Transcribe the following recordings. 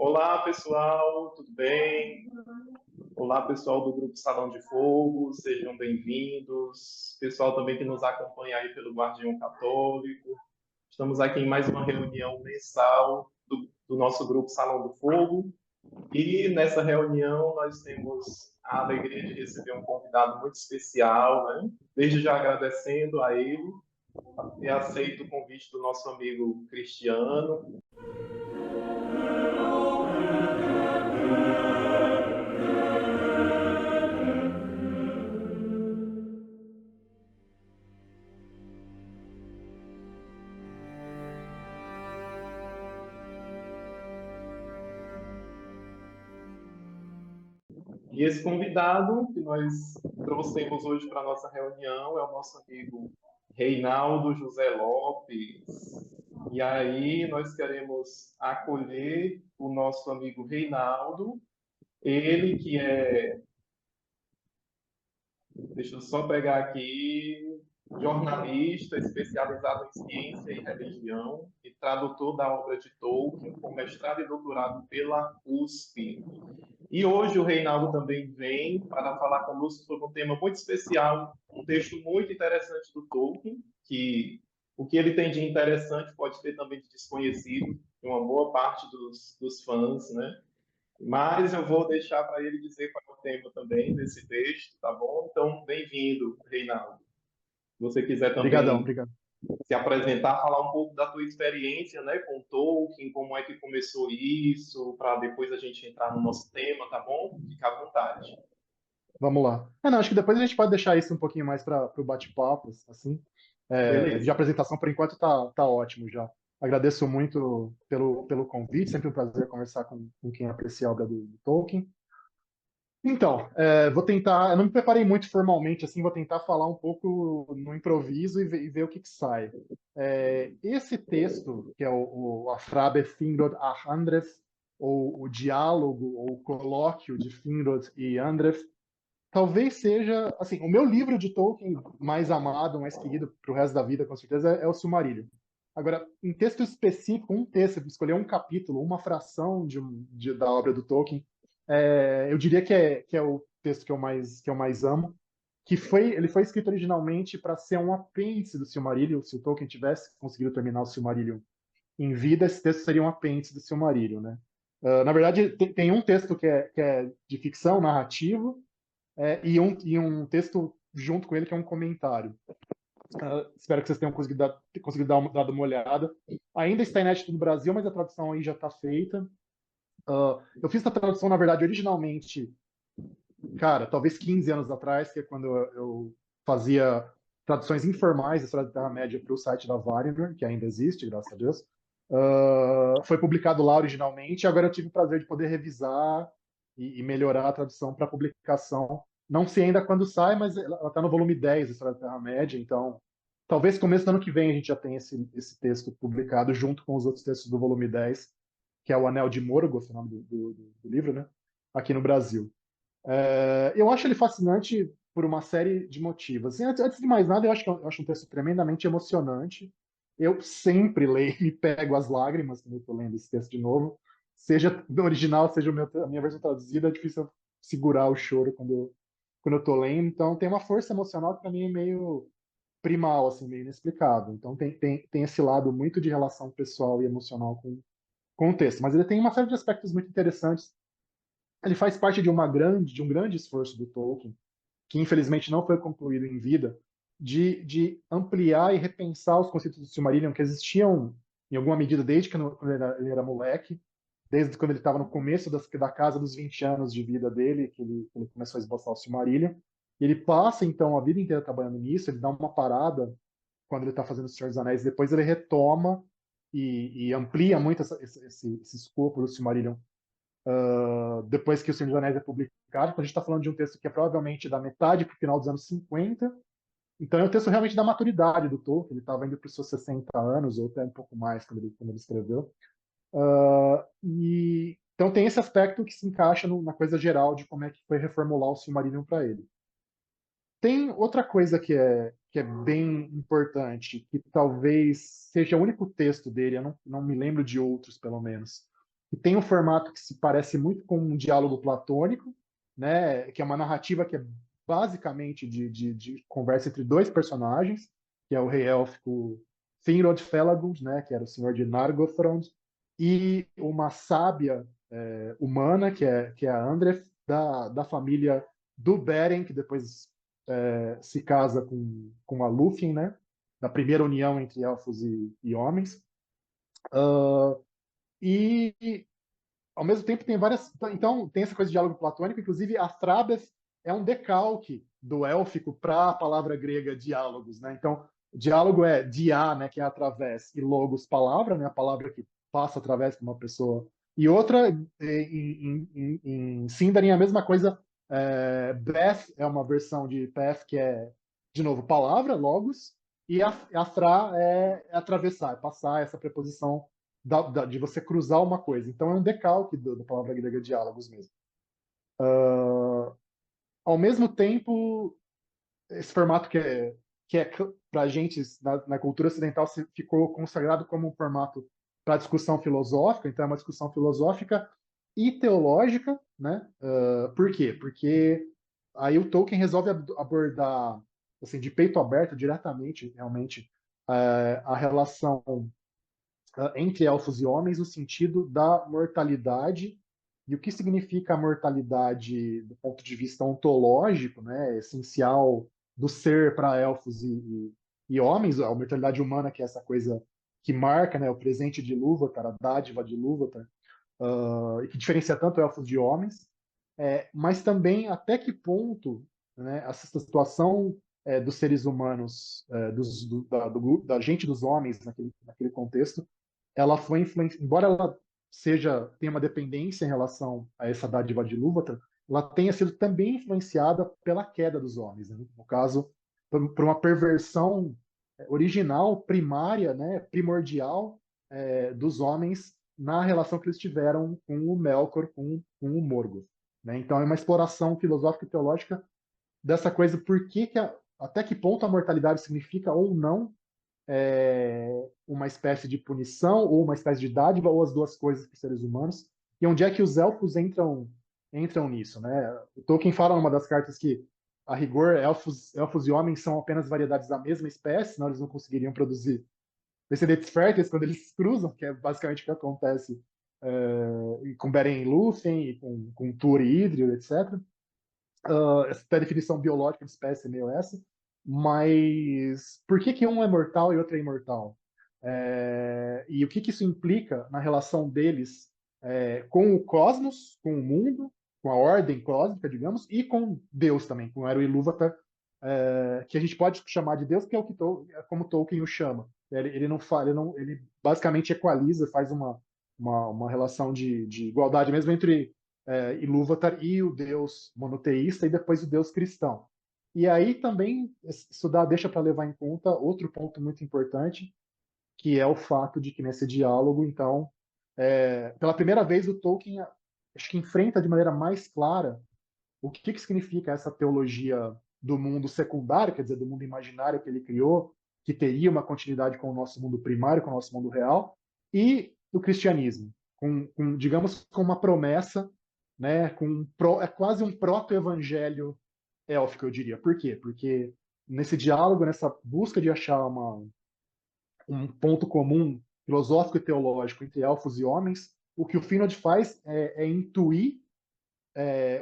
Olá, pessoal, tudo bem? Olá, pessoal do Grupo Salão de Fogo, sejam bem-vindos. Pessoal também que nos acompanha aí pelo Guardião Católico. Estamos aqui em mais uma reunião mensal do nosso Grupo Salão do Fogo. E nessa reunião nós temos a alegria de receber um convidado muito especial, né? Desde já agradecendo a ele ter aceito o convite do nosso amigo Cristiano. E esse convidado que nós trouxemos hoje para a nossa reunião é o nosso amigo Reinaldo José Lopes. E aí nós queremos acolher o nosso amigo Reinaldo, ele que é, deixa eu só pegar aqui, jornalista especializado em ciência e religião e tradutor da obra de Tolkien, com mestrado e doutorado pela USP. E hoje o Reinaldo também vem para falar conosco sobre um tema muito especial, um texto muito interessante do Tolkien, que o que ele tem de interessante pode ter também de desconhecido de uma boa parte dos fãs, né? Mas eu vou deixar para ele dizer qual é o tema também desse texto, tá bom? Então, bem-vindo, Reinaldo. Se você quiser Obrigadão, também obrigado. se apresentar, falar um pouco da tua experiência, né, com Tolkien, como é que começou isso, para depois a gente entrar no nosso tema, tá bom? Fica à vontade. Vamos lá. Não, acho que depois a gente pode deixar isso um pouquinho mais para o bate-papo, assim. De Beleza. apresentação, por enquanto, tá ótimo já. Agradeço muito pelo convite, sempre um prazer conversar com quem aprecia a obra do Tolkien. Então, vou tentar, eu não me preparei muito formalmente, assim, vou tentar falar um pouco no improviso e ver o que sai. Esse texto, que é o A Frabe Finrod a Andref, ou o diálogo, ou o colóquio de Finrod e Andref, talvez seja, assim, o meu livro de Tolkien mais amado, mais querido para o resto da vida, com certeza, é o Silmarillion. Agora, em texto específico, um texto, escolher um capítulo, uma fração da obra do Tolkien, eu diria que é o texto que eu mais amo, ele foi escrito originalmente para ser um apêndice do Silmarillion. Se o Tolkien tivesse conseguido terminar o Silmarillion em vida, esse texto seria um apêndice do Silmarillion, né? Na verdade, tem um texto que é de ficção, narrativo, e um texto junto com ele que é um comentário. Espero que vocês tenham conseguido dar uma olhada. Ainda está inédito no Brasil, mas a tradução aí já está feita. Eu fiz a tradução, na verdade, originalmente, cara, talvez 15 anos atrás, que é quando eu fazia traduções informais da História da Terra-média para o site da Varinor, que ainda existe, graças a Deus. Foi publicado lá originalmente, e agora eu tive o prazer de poder revisar e melhorar a tradução para publicação. Não sei ainda quando sai, mas ela está no volume 10 da História da Terra-média, então talvez começo do ano que vem a gente já tenha esse texto publicado junto com os outros textos do volume 10, que é o Anel de Morgoth, o nome do livro, né? Aqui no Brasil. Eu acho ele fascinante por uma série de motivos. Assim, antes de mais nada, eu acho um texto tremendamente emocionante. Eu sempre leio e pego as lágrimas quando eu estou lendo esse texto de novo. Seja no original, seja a minha versão traduzida, é difícil eu segurar o choro quando eu estou lendo. Então, tem uma força emocional que para mim é meio primal, assim, meio inexplicável. Então, tem esse lado muito de relação pessoal e emocional com o texto. Mas ele tem uma série de aspectos muito interessantes. Ele faz parte de um grande esforço do Tolkien, que infelizmente não foi concluído em vida, de ampliar e repensar os conceitos do Silmarillion que existiam em alguma medida desde quando ele era moleque, desde quando ele estava no começo da casa dos 20 anos de vida dele, que ele começou a esboçar o Silmarillion. E ele passa, então, a vida inteira trabalhando nisso, ele dá uma parada quando ele está fazendo O Senhor dos Anéis, depois ele retoma e amplia muito esse escopo do Silmarillion depois que O Senhor dos Anéis é publicado. Então a gente está falando de um texto que é provavelmente da metade para o final dos anos 50. Então é um texto realmente da maturidade do Tolkien. Ele estava indo para os seus 60 anos, ou até um pouco mais quando ele escreveu. Então tem esse aspecto que se encaixa na coisa geral de como é que foi reformular o Silmarillion para ele. Tem outra coisa que é bem importante, que talvez seja o único texto dele, eu não me lembro de outros, pelo menos, que tem um formato que se parece muito com um diálogo platônico, né? Que é uma narrativa que é basicamente de conversa entre dois personagens, que é o rei élfico Finrod Felagund, né? Que era o senhor de Nargothrond, e uma sábia humana, que é a Andref, da família do Beren, que depois se casa com a Lúthien, né? Da primeira união entre elfos e homens. E, ao mesmo tempo, tem várias. Então, tem essa coisa de diálogo platônico, inclusive a Frabes é um decalque do élfico para a palavra grega diálogos, né? Então, diálogo é dia, né, que é através, e logos, palavra, né, a palavra que passa através de uma pessoa. E outra, em Sindarin, é a mesma coisa. Beth é uma versão de Path que é, de novo, palavra, logos, e a Fra é atravessar, é passar essa preposição de você cruzar uma coisa. Então é um decalque da palavra grega diálogos mesmo. Ao mesmo tempo, esse formato que é para a gente, na cultura ocidental, ficou consagrado como um formato para discussão filosófica, então é uma discussão filosófica e teológica, né? Por quê? Porque aí o Tolkien resolve abordar, assim, de peito aberto, diretamente, realmente, a relação entre elfos e homens no sentido da mortalidade e o que significa a mortalidade do ponto de vista ontológico, né, essencial do ser para elfos e homens, a mortalidade humana, que é essa coisa que marca, né, o presente de Ilúvatar, a dádiva de Ilúvatar, e que diferencia tanto elfos de homens, mas também até que ponto, né, essa situação dos seres humanos, da gente, dos homens, naquele contexto, ela foi influenciada, embora ela tenha uma dependência em relação a essa dádiva de Ilúvatar, ela tenha sido também influenciada pela queda dos homens, né? No caso, por uma perversão original, primária, né, primordial, dos homens na relação que eles tiveram com o Melkor, com o Morgoth, né? Então é uma exploração filosófica e teológica dessa coisa, até que ponto a mortalidade significa ou não uma espécie de punição ou uma espécie de dádiva ou as duas coisas para os seres humanos, e onde é que os elfos entram nisso, né? O Tolkien fala numa das cartas que, a rigor, elfos e homens são apenas variedades da mesma espécie, senão eles não conseguiriam produzir descendentes férteis quando eles se cruzam, que é basicamente o que acontece com Beren e Lúthien, e com Túr e Idril, etc. Essa definição biológica de espécie é meio essa, mas por que um é mortal e outro é imortal? E o que isso implica na relação deles com o cosmos, com o mundo, com a ordem cósmica, digamos, e com Deus também, com Eru Ilúvatar, que a gente pode chamar de Deus, que é como Tolkien o chama. Ele não fala, ele basicamente equaliza, faz uma relação de igualdade mesmo entre Ilúvatar e o Deus monoteísta e depois o Deus cristão. E aí também deixa para levar em conta outro ponto muito importante, que é o fato de que nesse diálogo, então, pela primeira vez o Tolkien acho que enfrenta de maneira mais clara o que significa essa teologia do mundo secundário, quer dizer, do mundo imaginário que ele criou, que teria uma continuidade com o nosso mundo primário, com o nosso mundo real, e do cristianismo, digamos, com uma promessa, né, é quase um proto-evangelho élfico, eu diria. Por quê? Porque nesse diálogo, nessa busca de achar um ponto comum filosófico e teológico entre elfos e homens, o que o Finod faz é intuir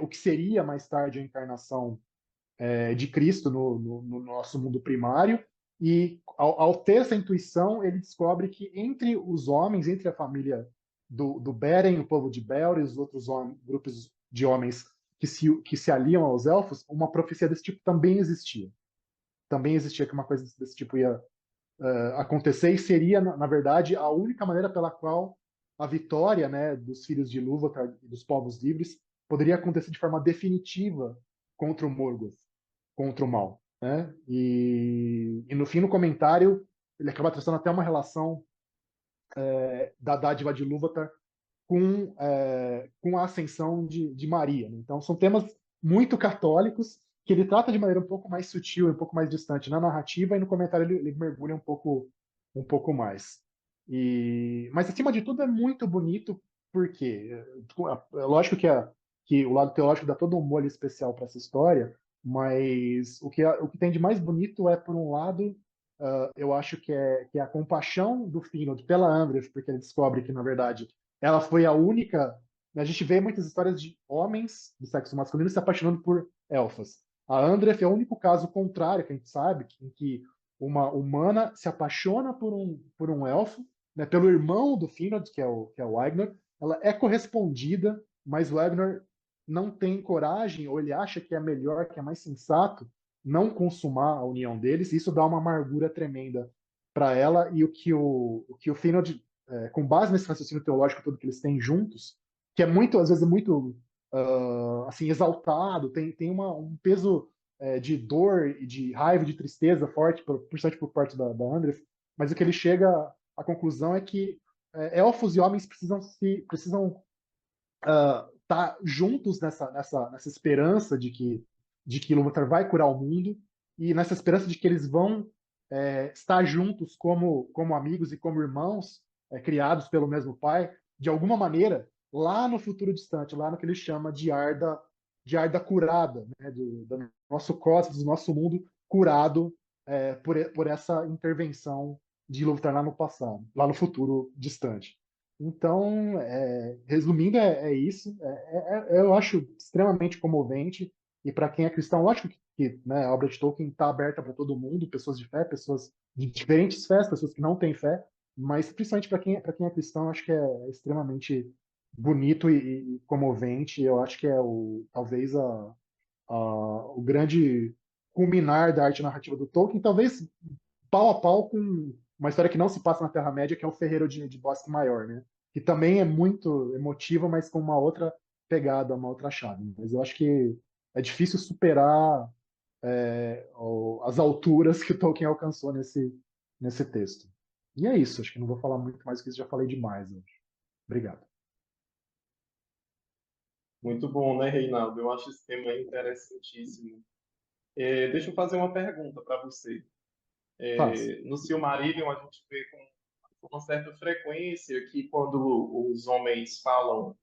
o que seria mais tarde a encarnação de Cristo no nosso mundo primário, e ao ter essa intuição, ele descobre que entre os homens, entre a família do Beren, o povo de Belr e os outros grupos de homens que se aliam aos elfos, uma profecia desse tipo também existia. Também existia que uma coisa desse tipo ia acontecer, e seria, na verdade, a única maneira pela qual a vitória, né, dos filhos de Ilúvatar e dos povos livres poderia acontecer de forma definitiva contra o Morgoth, contra o mal, né? E no fim, no comentário, ele acaba traçando até uma relação da dádiva de Ilúvatar com a ascensão de Maria, né? Então, são temas muito católicos que ele trata de maneira um pouco mais sutil, um pouco mais distante na narrativa, e no comentário ele mergulha um pouco mais. Mas, acima de tudo, é muito bonito por quê? É lógico que o lado teológico dá todo um molho especial para essa história, mas o que tem de mais bonito é, por um lado, eu acho que é a compaixão do Finrod pela Andreff, porque ele descobre que, na verdade, ela foi a única. A gente vê muitas histórias de homens do sexo masculino se apaixonando por elfas. A Andreff é o único caso contrário que a gente sabe, em que uma humana se apaixona por um elfo, né, pelo irmão do Finrod, que é o Aegnor. Ela é correspondida, mas o Aegnor não tem coragem, ou ele acha que é melhor, que é mais sensato não consumar a união deles. Isso dá uma amargura tremenda para ela, e o que o Finrod, com base nesse raciocínio teológico todo que eles têm juntos, que é muito, às vezes, é muito assim, exaltado, tem um peso de dor e de raiva, de tristeza forte, principalmente por parte da Andref, mas o que ele chega à conclusão é que elfos e homens precisam tá juntos nessa esperança de que Ilúvatar vai curar o mundo, e nessa esperança de que eles vão estar juntos como amigos e como irmãos, criados pelo mesmo pai, de alguma maneira, lá no futuro distante, lá no que ele chama de Arda curada, né, do nosso cosmos, do nosso mundo curado por essa intervenção de Ilúvatar lá no passado, lá no futuro distante. Então, resumindo, é isso. Eu acho extremamente comovente. E para quem é cristão, lógico que, né, a obra de Tolkien está aberta para todo mundo, pessoas de fé, pessoas de diferentes fés, pessoas que não têm fé, mas principalmente para quem é cristão, acho que é extremamente bonito e comovente. Eu acho que é talvez o grande culminar da arte narrativa do Tolkien, talvez pau a pau com uma história que não se passa na Terra-média, que é o Ferreiro de Bosque Maior, né? Que também é muito emotiva, mas com uma outra pegada, uma outra chave. Mas eu acho que é difícil superar as alturas que o Tolkien alcançou nesse texto. E é isso, acho que não vou falar muito mais que isso, já falei demais hoje. Obrigado. Muito bom, né, Reinaldo? Eu acho esse tema interessantíssimo. Deixa eu fazer uma pergunta para você. Faz. No Silmarillion, a gente vê com uma certa frequência que quando os homens falam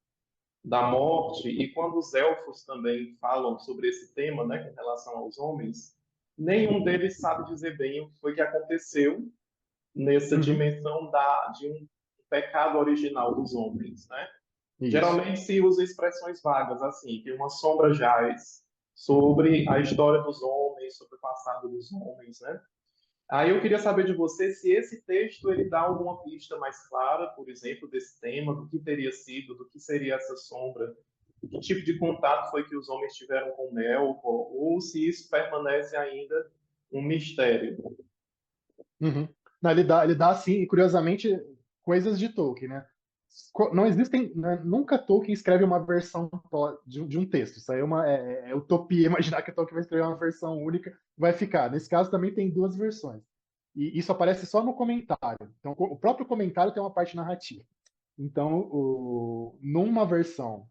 da morte e quando os elfos também falam sobre esse tema, né, com relação aos homens, nenhum deles sabe dizer bem o que foi que aconteceu nessa Uhum. dimensão de um pecado original dos homens, né? Isso. Geralmente se usa expressões vagas assim, que uma sombra jaz sobre a história dos homens, sobre o passado dos homens, né? Aí eu queria saber de você se esse texto ele dá alguma pista mais clara, por exemplo, desse tema, do que teria sido, do que seria essa sombra, que tipo de contato foi que os homens tiveram com Melkor, ou se isso permanece ainda um mistério. Uhum. Não, ele dá assim, e curiosamente, coisas de Tolkien, né? Não existem, né, nunca Tolkien escreve uma versão de um texto. Isso aí é utopia imaginar que Tolkien vai escrever uma versão única, vai ficar. Nesse caso também tem duas versões. E isso aparece só no comentário. Então, o próprio comentário tem uma parte narrativa. Então, numa versão,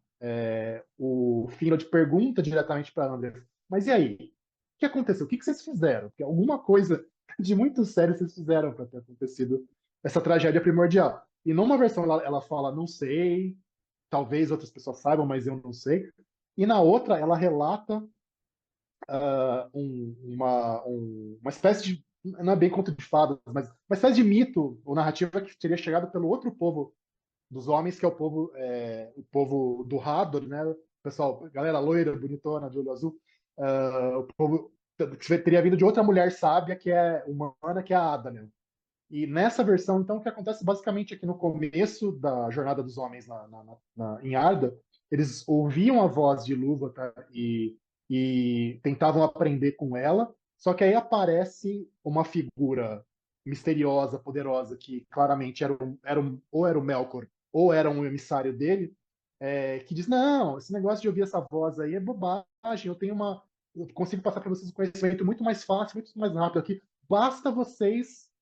o Finrod pergunta diretamente para André, mas e aí? O que aconteceu? O que vocês fizeram? Porque alguma coisa de muito sério vocês fizeram para ter acontecido essa tragédia primordial. E numa versão ela fala, não sei, talvez outras pessoas saibam, mas eu não sei. E na outra ela relata uma espécie de, não é bem conto de fadas, mas uma espécie de mito ou narrativa que teria chegado pelo outro povo dos homens, que é o povo do Hador, né? Pessoal, galera loira, bonitona, de olho azul. O povo que teria vindo de outra mulher sábia, que é humana, que é a Ada, né? E nessa versão, então, o que acontece basicamente aqui no começo da jornada dos homens em Arda, eles ouviam a voz de Ilúvatar e tentavam aprender com ela, só que aí aparece uma figura misteriosa, poderosa, que claramente ou era o Melkor ou era um emissário dele, que diz, não, esse negócio de ouvir essa voz aí é bobagem, eu consigo passar para vocês um conhecimento muito mais fácil, muito mais rápido aqui, basta vocês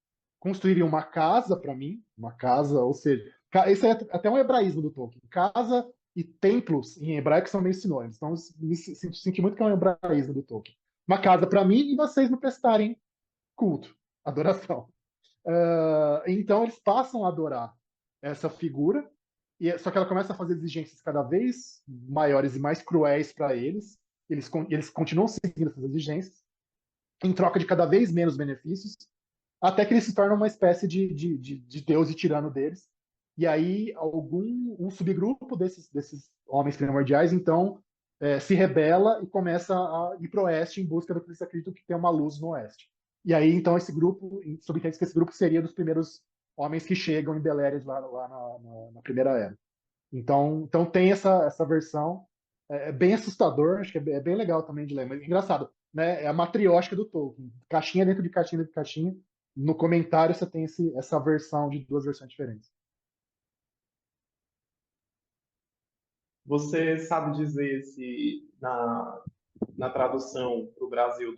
construírem uma casa para mim, uma casa, ou seja, esse é até um hebraísmo do Tolkien. Casa e templos em hebraico são meio sinônimos. Então, senti muito que é um hebraísmo do Tolkien. Uma casa para mim e vocês me prestarem culto, adoração. Então, eles passam a adorar essa figura Só que ela começa a fazer exigências cada vez maiores e mais cruéis para eles. Eles continuam seguindo essas exigências, em troca de cada vez menos benefícios, até que eles se tornam uma espécie de deus e tirano deles. E aí, um subgrupo desses homens primordiais, então, se rebela e começa a ir para o oeste em busca do que eles acreditam que tem uma luz no oeste. E aí, então, esse grupo, subentende que esse grupo seria dos primeiros homens que chegam em Beleriand lá na Primeira Era. Então tem essa versão. É bem assustador, acho que é bem legal também de ler, mas engraçado, né? É a matriótica do Tolkien. Caixinha dentro de caixinha dentro de caixinha. No comentário você tem essa versão de duas versões diferentes. Você sabe dizer se na tradução para o Brasil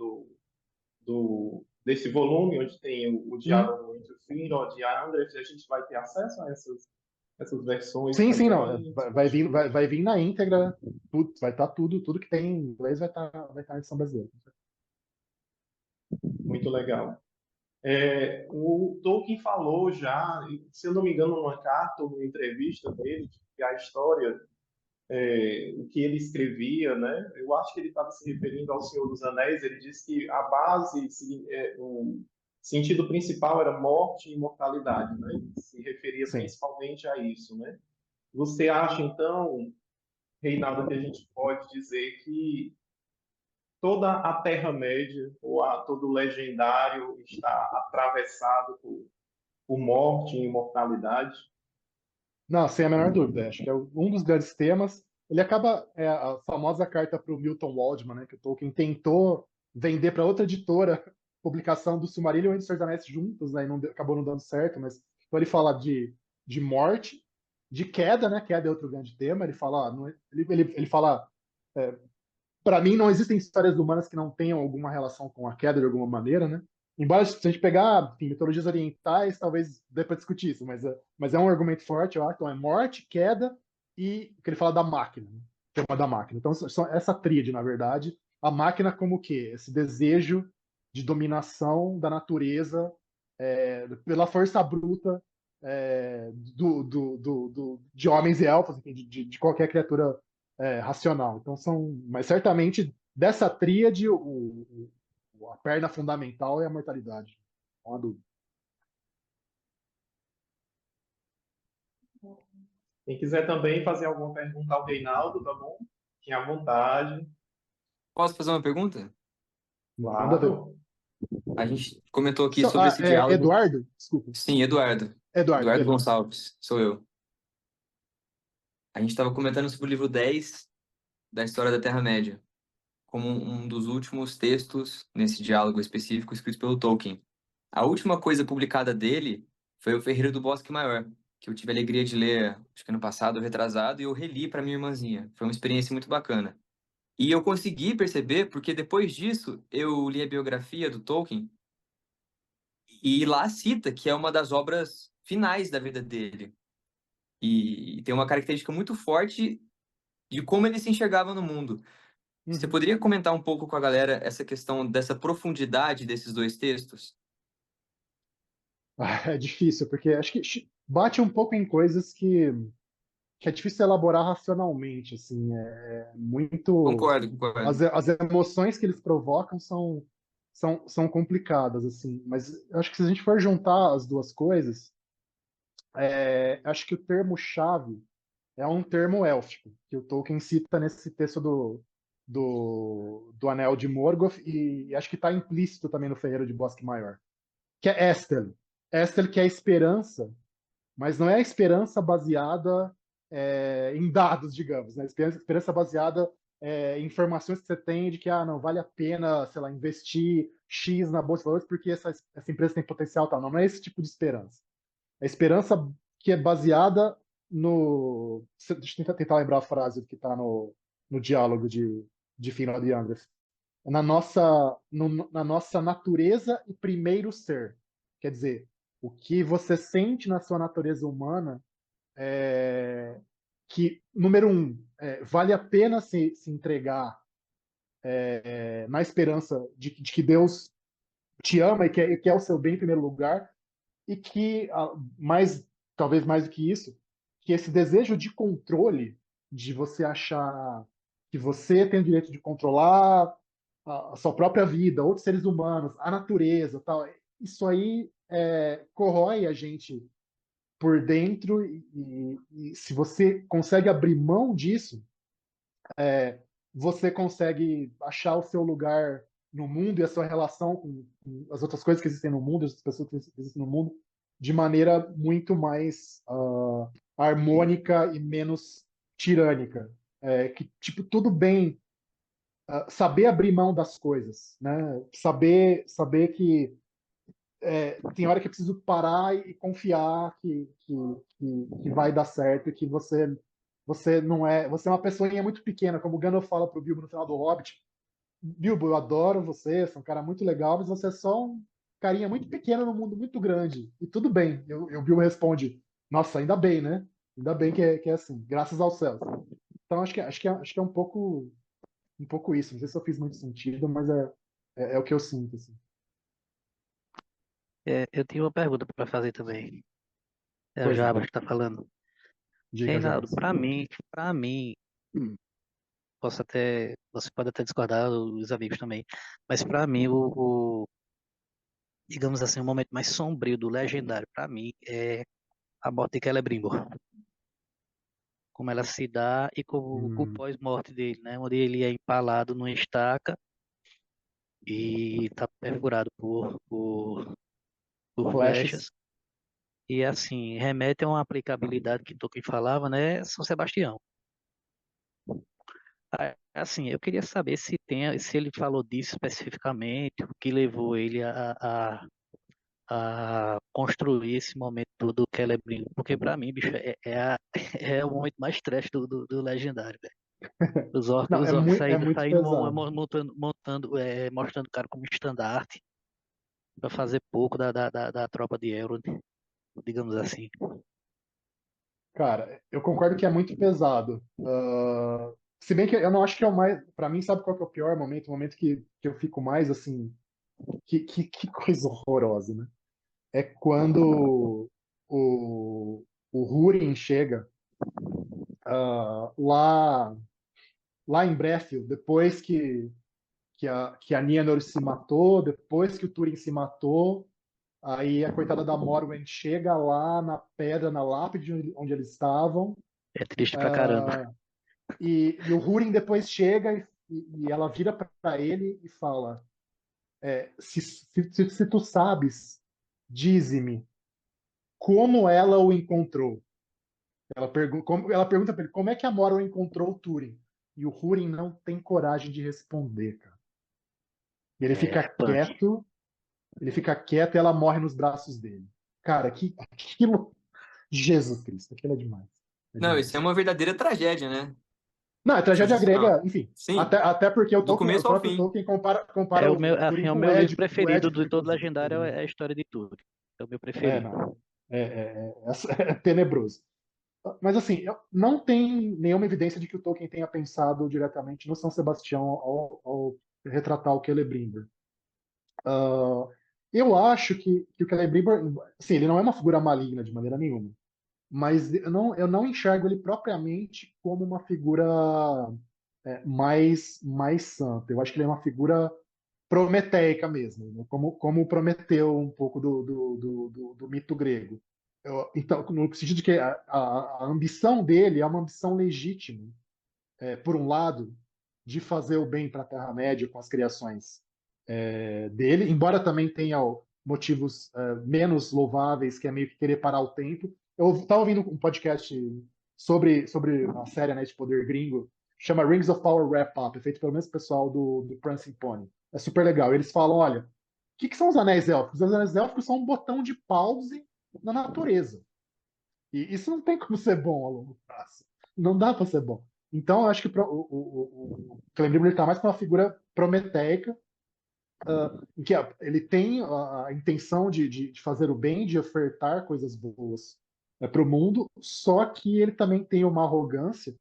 desse volume, onde tem o Hum, diálogo entre o Finrod e a André, a gente vai ter acesso a essas versões sim, não. também Vai, disponíveis? vai vir na íntegra, tudo, vai estar tudo que tem em inglês vai estar na edição brasileira. Muito legal. O Tolkien falou já, se eu não me engano, numa carta ou numa entrevista dele, que a história, o que ele escrevia, né? Eu acho que ele estava se referindo ao Senhor dos Anéis. Ele disse que a base, o sentido principal era morte e imortalidade, né? Ele se referia Sim. principalmente a isso, né? Você acha, então, Reinaldo, que a gente pode dizer que toda a Terra-média, todo o legendário, está atravessado por morte e imortalidade? Não, sem a menor dúvida. Acho que é um dos grandes temas. Ele acaba, a famosa carta para o Milton Waldman, né, que o Tolkien tentou vender para outra editora, publicação do Silmarillion e do Senhor dos Anéis juntos, né, e acabou não dando certo, mas então ele fala de morte, de queda, né, queda é outro grande tema. Ele fala, ele fala, para mim não existem histórias humanas que não tenham alguma relação com a queda de alguma maneira, né? Embora se a gente pegar, enfim, mitologias orientais, talvez dê para discutir isso, mas é um argumento forte, eu acho. Então é morte, queda e o que ele fala da máquina, né? O tema da máquina. Então essa tríade, na verdade, a máquina como o quê? Esse desejo de dominação da natureza pela força bruta de homens e elfos, enfim, de qualquer criatura racional. Então mas certamente dessa tríade a perna fundamental é a mortalidade. Não há dúvida. Quem quiser também fazer alguma pergunta ao Reinaldo, tá bom? Fique à vontade. Posso fazer uma pergunta? Manda ver. Claro. A gente comentou aqui sobre esse diálogo. Eduardo? Desculpa. Sim, Eduardo. Eduardo, Eduardo beleza. Gonçalves, sou eu. A gente estava comentando sobre o livro 10 da História da Terra-média, como um dos últimos textos nesse diálogo específico escrito pelo Tolkien. A última coisa publicada dele foi O Ferreiro do Bosque Maior, que eu tive a alegria de ler, acho que ano passado, ou retrasado, e eu reli para minha irmãzinha. Foi uma experiência muito bacana. E eu consegui perceber, porque depois disso eu li a biografia do Tolkien, e lá cita que é uma das obras finais da vida dele. E tem uma característica muito forte de como ele se enxergava no mundo. Você Uhum. poderia comentar um pouco com a galera essa questão dessa profundidade desses dois textos? É difícil, porque acho que bate um pouco em coisas que é difícil elaborar racionalmente, assim, é muito... Concordo, concordo. As emoções que eles provocam são complicadas, assim, mas eu acho que se a gente for juntar as duas coisas, acho que o termo-chave é um termo élfico, que o Tolkien cita nesse texto do Anel de Morgoth, e acho que está implícito também no Ferreiro de Bosque Maior, que é Estel. Estel, que é a esperança, mas não é a esperança baseada em dados, digamos, né? Esperança baseada em informações que você tem de que não vale a pena, sei lá, investir X na bolsa de valores porque essa empresa tem potencial, tal. Não, não é esse tipo de esperança. A esperança que é baseada no. Deixa eu tentar lembrar a frase que está no diálogo de Finrod e Andrés. Na nossa natureza e primeiro ser. Quer dizer, o que você sente na sua natureza humana que, número um, vale a pena se entregar na esperança de que Deus te ama e quer o seu bem em primeiro lugar, e que, talvez mais do que isso, que esse desejo de controle, de você achar que você tem o direito de controlar a sua própria vida, outros seres humanos, a natureza, tal, isso aí corrói a gente por dentro e se você consegue abrir mão disso, você consegue achar o seu lugar no mundo e a sua relação com as outras coisas que existem no mundo, as pessoas que existem no mundo, de maneira muito mais harmônica e menos tirânica. Que, tipo, tudo bem, saber abrir mão das coisas, né? Saber que tem hora que é preciso parar e confiar que vai dar certo e que você não é, você é uma pessoinha muito pequena, como o Gandalf fala pro Bilbo no final do Hobbit. Bilbo, eu adoro você, você é um cara muito legal, mas você é só um carinha muito pequeno no mundo muito grande. E tudo bem. E o Bilbo responde, nossa, ainda bem, né? Ainda bem que é assim, graças aos céus. Então acho que é um pouco isso. Não sei se eu fiz muito sentido, mas é o que eu sinto, assim. Eu tinha uma pergunta para fazer também. É o Pois não. Jabas que está falando. Diga, Reinaldo, Jabas. para mim, você pode até discordar, os amigos também, mas para mim, digamos assim, o momento mais sombrio do Legendário, para mim, é a morte de Celebrimbor. Como ela se dá e com o Hum, pós-morte dele, né? Onde ele é empalado numa estaca e está perfurado por Flashes. flechas. E assim, remete a uma aplicabilidade que Tolkien falava, né? São Sebastião. Assim, eu queria saber se ele falou disso especificamente, o que levou ele a construir esse momento do Celebrimbor, porque para mim, bicho, é o momento mais trash do Legendário, velho. Não, Os orcs é saindo, muito saindo pesado. mostrando o cara como estandarte para fazer pouco da tropa de Elrond, digamos assim. Cara, eu concordo que é muito pesado. Se bem que eu não acho que é o mais. Pra mim, sabe qual que é o pior momento? O momento que eu fico mais assim. Que coisa horrorosa, né? É quando o Húrin chega lá, lá em Brethil, depois que a Nienor se matou, depois que o Túrin se matou. Aí a coitada da Morwen chega lá na pedra, na lápide onde eles estavam. É triste pra caramba. ah, e o Húrin depois chega e ela vira para ele e fala: se tu sabes, dize-me como ela o encontrou. Ela pergunta para ele como é que a Morwen encontrou o Túrin. E o Húrin não tem coragem de responder, cara. E É punk. ele fica quieto e ela morre nos braços dele. Cara, aquilo. Jesus Cristo, aquilo é demais. É Não, isso é demais. uma verdadeira tragédia, né? Não, é tragédia Sensacional. grega, enfim. Sim, Até porque do o começo ao próprio fim. Tolkien compara É o Túrin o com o meu livro Édipo, preferido de foi todo cozido por Legendário ele, né? é a história de Túlio. É o meu preferido. Não. É tenebroso. Mas assim, não tem nenhuma evidência de que o Tolkien tenha pensado diretamente no São Sebastião ao retratar o Celebrimbor. Ah, eu acho que o Celebrimbor, assim, ele não é uma figura maligna de maneira nenhuma, mas eu não enxergo ele propriamente como uma figura mais santa. Eu acho que ele é uma figura prometeica mesmo, né? Como Prometeu um pouco do mito grego. Então, no sentido de que a ambição dele é uma ambição legítima, por um lado, de fazer o bem para a Terra-média com as criações dele, embora também tenha motivos menos louváveis, que é meio que querer parar o tempo. Eu estava ouvindo um podcast sobre a série, né, de poder gringo, chama Rings of Power Wrap-Up, é feito pelo mesmo pessoal do Prancing Pony. É super legal. Eles falam, olha, o que são os anéis élficos? Os anéis élficos são um botão de pause na natureza. E isso não tem como ser bom a longo prazo. Não dá para ser bom. Então, eu acho que o Celebrimbor está mais para uma figura prometeica, em que ele tem a intenção de fazer o bem, de ofertar coisas boas para o mundo, só que ele também tem uma arrogância,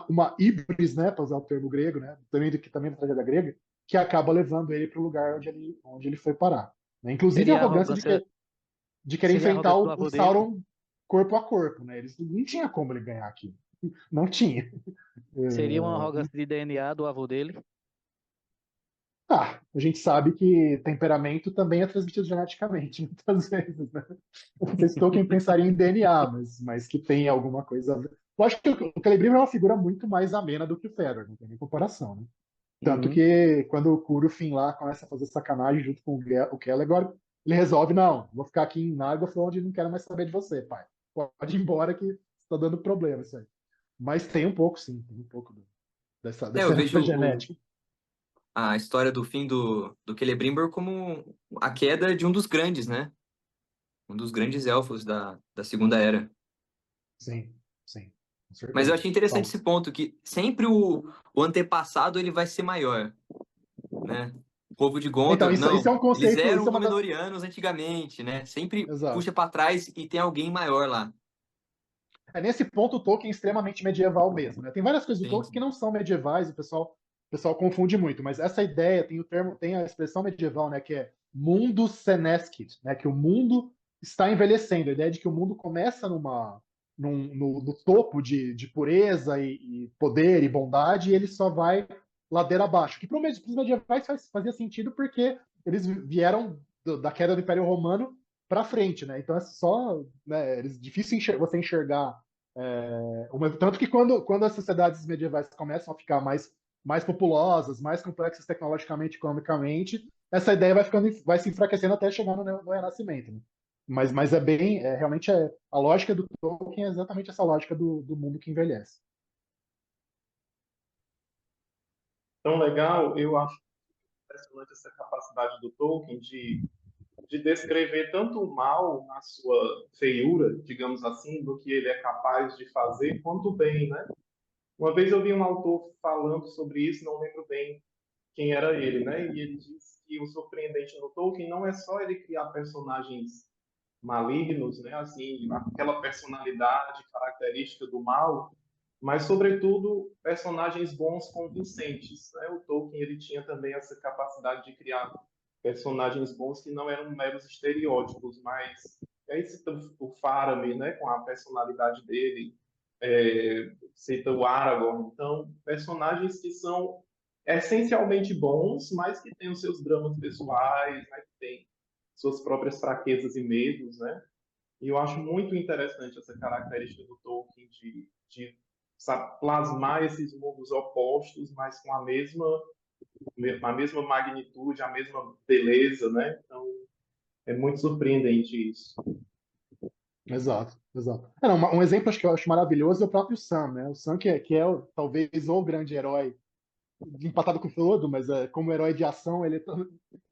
uma híbris, né, para usar o termo grego, né, também da tragédia grega, que acaba levando ele para o lugar onde ele foi parar. Né? Inclusive a Seria a arrogância arrogância, de querer seria a enfrentar arrogância do o avô dele. Sauron. corpo a corpo, né? Eles não tinha como ele ganhar aquilo. Não tinha. Seria uma É, arrogância de DNA do avô dele? a gente sabe que temperamento também é transmitido geneticamente, muitas vezes, né? Não sei se Tolkien pensaria em DNA, mas que tem alguma coisa a ver. Eu acho que o Celebrimbor é uma figura muito mais amena do que o Fëanor, não tem nem comparação, né? Tanto Uhum. que quando o Curufin lá começa a fazer sacanagem junto com o Celegor, ele resolve, não, vou ficar aqui em Nargothrond e não quero mais saber de você, pai. Pode ir embora que está dando problema isso aí. Mas tem um pouco, sim, tem um pouco Eu dessa herança vejo genética. a história do fim do Celebrimbor como a queda de um dos grandes, né? Um dos grandes elfos da Segunda Era. Sim, sim, com Mas eu certeza. achei interessante Tal. esse ponto, que sempre o antepassado ele vai ser maior, né? O povo de Então, Gondor, isso é não. um Eles conceito, eram isso é uma das. Númenóreanos antigamente, né? Sempre puxa Exato. para trás e tem alguém maior lá. Nesse ponto o Tolkien é extremamente medieval mesmo, né? Tem várias coisas do Tolkien que Sim. não são medievais, o pessoal confunde muito, mas essa ideia tem o termo, tem a expressão medieval, né, que é mundus senescit, né, que o mundo está envelhecendo, a ideia de que o mundo começa no topo de pureza e poder e bondade, e ele só vai ladeira abaixo. Que para os medievais fazia sentido porque eles vieram da queda do Império Romano para frente, né? Então é só, né, difícil você enxergar tanto que quando as sociedades medievais começam a ficar mais populosas, mais complexas tecnologicamente, economicamente, essa ideia vai se enfraquecendo até chegar no Renascimento, né? Mas realmente a lógica do Tolkien é exatamente essa lógica do mundo que envelhece. Tão legal, eu acho impressionante essa capacidade do Tolkien de descrever tanto o mal na sua feiura, digamos assim, do que ele é capaz de fazer, quanto o bem, né? Uma vez eu vi um autor falando sobre isso, não lembro bem quem era ele, né? E ele disse que o surpreendente no Tolkien não é só ele criar personagens malignos, né? Assim, aquela personalidade característica do mal, mas sobretudo personagens bons convincentes, né? O Tolkien ele tinha também essa capacidade de criar personagens bons que não eram meros estereótipos, mas aí cita o Faramir, né? Com a personalidade dele, cita o Aragorn, então personagens que são essencialmente bons, mas que têm os seus dramas pessoais, né? Que têm suas próprias fraquezas e medos, né? E eu acho muito interessante essa característica do Tolkien de sabe, plasmar esses mundos opostos, mas com a mesma magnitude, a mesma beleza, né? Então, é muito surpreendente isso. Exato, exato. Não, um exemplo que eu acho maravilhoso é o próprio Sam, né? O Sam que é talvez o grande herói empatado com o Frodo, mas como herói de ação, ele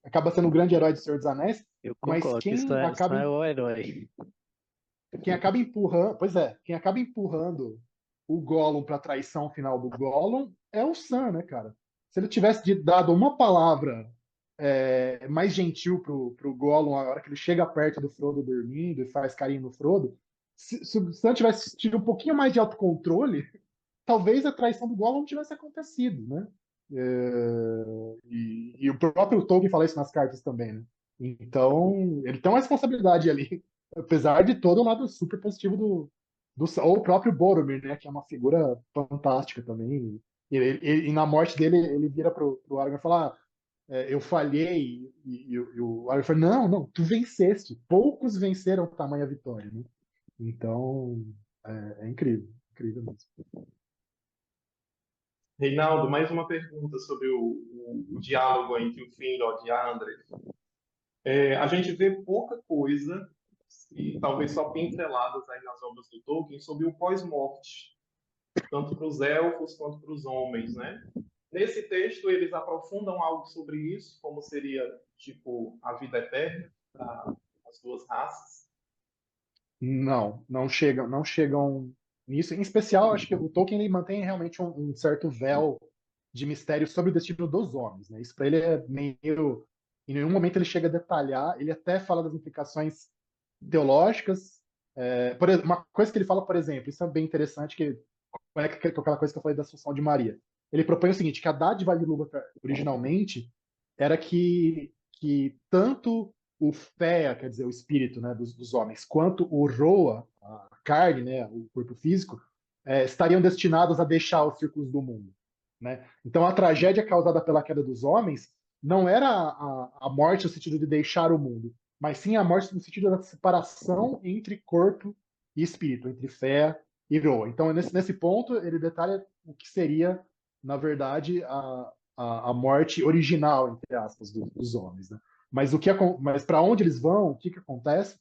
acaba sendo um grande herói de Senhor dos Anéis, Eu mas concordo que Sam é o herói. quem acaba empurrando, pois é, quem acaba empurrando o Gollum para a traição final do Gollum é o Sam, né, cara? Se ele tivesse dado uma palavra mais gentil pro Gollum a hora que ele chega perto do Frodo dormindo e faz carinho no Frodo, se o Sam tivesse tido um pouquinho mais de autocontrole, talvez a traição do Gollum tivesse acontecido, né? E o próprio Tolkien fala isso nas cartas também, né? Então, ele tem uma responsabilidade ali, apesar de todo o lado super positivo ou o próprio Boromir, né? Que é uma figura fantástica também. E na morte dele, ele vira pro Aragorn e fala: eu falhei. E o Aragorn fala: não, não, tu venceste. Poucos venceram tamanha vitória, né? Então, é incrível, incrível mesmo. Reinaldo, mais uma pergunta sobre o diálogo entre o Finrod e a Andred. A gente vê pouca coisa, e talvez só pinceladas aí nas obras do Tolkien, sobre o pós-morte, tanto para os elfos quanto para os homens, né? Nesse texto, eles aprofundam algo sobre isso, como seria, tipo, a vida eterna para as duas raças. Não chegam nisso. Em especial, acho que o Tolkien ele mantém realmente um certo véu de mistério sobre o destino dos homens, né? Isso para ele é meio. Em nenhum momento ele chega a detalhar. Ele até fala das implicações teológicas. Uma coisa que ele fala, por exemplo, isso é bem interessante, que é aquela coisa que eu falei da Assunção de Maria. Ele propõe o seguinte, que a dádiva de Ilúvatar originalmente era que tanto o Fea, quer dizer, o espírito, né, dos homens, quanto o Roa, a carne, né, o corpo físico, estariam destinados a deixar os círculos do mundo, né? Então a tragédia causada pela queda dos homens não era a morte no sentido de deixar o mundo, mas sim a morte no sentido da separação entre corpo e espírito, entre Fea e Roa. Então nesse ponto ele detalha o que seria, na verdade, a morte original, entre aspas, dos homens, né? Mas para onde eles vão, o que acontece,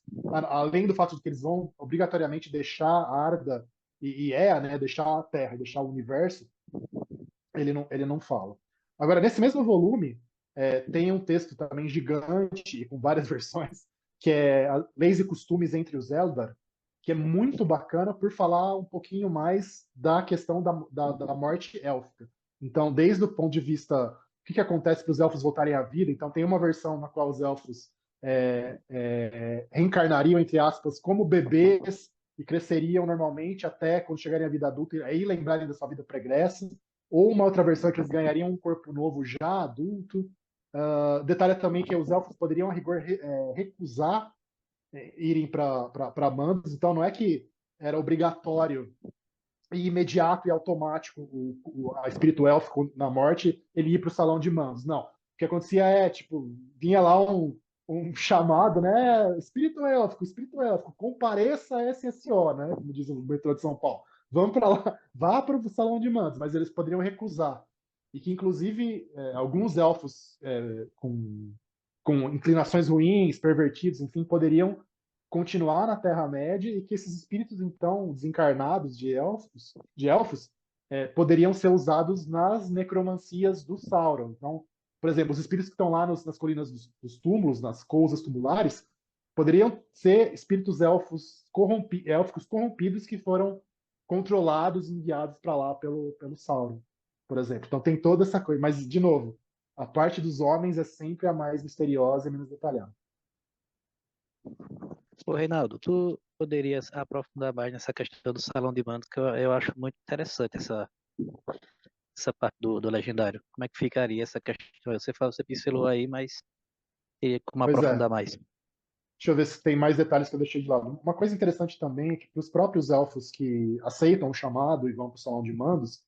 além do fato de que eles vão obrigatoriamente deixar Arda e Ea, né, deixar a Terra, deixar o universo, ele não fala. Agora, nesse mesmo volume, tem um texto também gigante, com várias versões, que é Leis e Costumes entre os Eldar, que é muito bacana por falar um pouquinho mais da questão da morte élfica. Então, desde o ponto de vista o que acontece para os elfos voltarem à vida, então tem uma versão na qual os elfos reencarnariam, entre aspas, como bebês e cresceriam normalmente até quando chegarem à vida adulta e aí lembrarem da sua vida pregressa, ou uma outra versão que eles ganhariam um corpo novo já adulto. Detalhe também que os elfos poderiam, a rigor, recusar irem para Mandos, então não é que era obrigatório e imediato e automático a espírito élfico na morte ele ir para o salão de Mandos. Não. O que acontecia tipo, vinha lá um chamado, né? Espírito élfico, compareça a SSO, né? Como diz o metrô de São Paulo. Vamos para lá, vá para o salão de Mandos, mas eles poderiam recusar. E que, inclusive, alguns elfos com inclinações ruins, pervertidos, enfim, poderiam continuar na Terra-média e que esses espíritos, então, desencarnados de elfos poderiam ser usados nas necromancias do Sauron. Então, por exemplo, os espíritos que estão lá nas colinas dos túmulos, nas cousas tumulares, poderiam ser espíritos élficos corrompidos que foram controlados e enviados para lá pelo Sauron, por exemplo. Então tem toda essa coisa. Mas, de novo, a parte dos homens é sempre a mais misteriosa e menos detalhada. Ô, Reinaldo, tu poderias aprofundar mais nessa questão do salão de mandos, que eu acho muito interessante essa parte do legendário. Como é que ficaria essa questão? Você pincelou aí, mas teria como Pois é. aprofundar mais. Deixa eu ver se tem mais detalhes que eu deixei de lado. Uma coisa interessante também é que para os próprios elfos que aceitam o chamado e vão para o Salão de Mandos,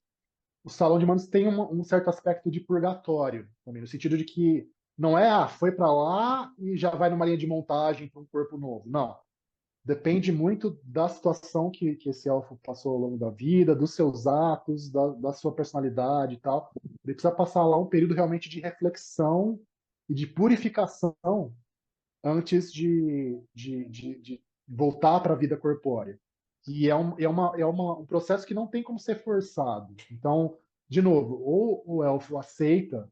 o Salão de Mandos tem um certo aspecto de purgatório, também, no sentido de que não é, foi para lá e já vai numa linha de montagem para um corpo novo. Não. Depende muito da situação que esse elfo passou ao longo da vida, dos seus atos, da sua personalidade e tal. Ele precisa passar lá um período realmente de reflexão e de purificação antes de voltar para a vida corpórea. E um processo que não tem como ser forçado. Então, de novo, ou o elfo aceita,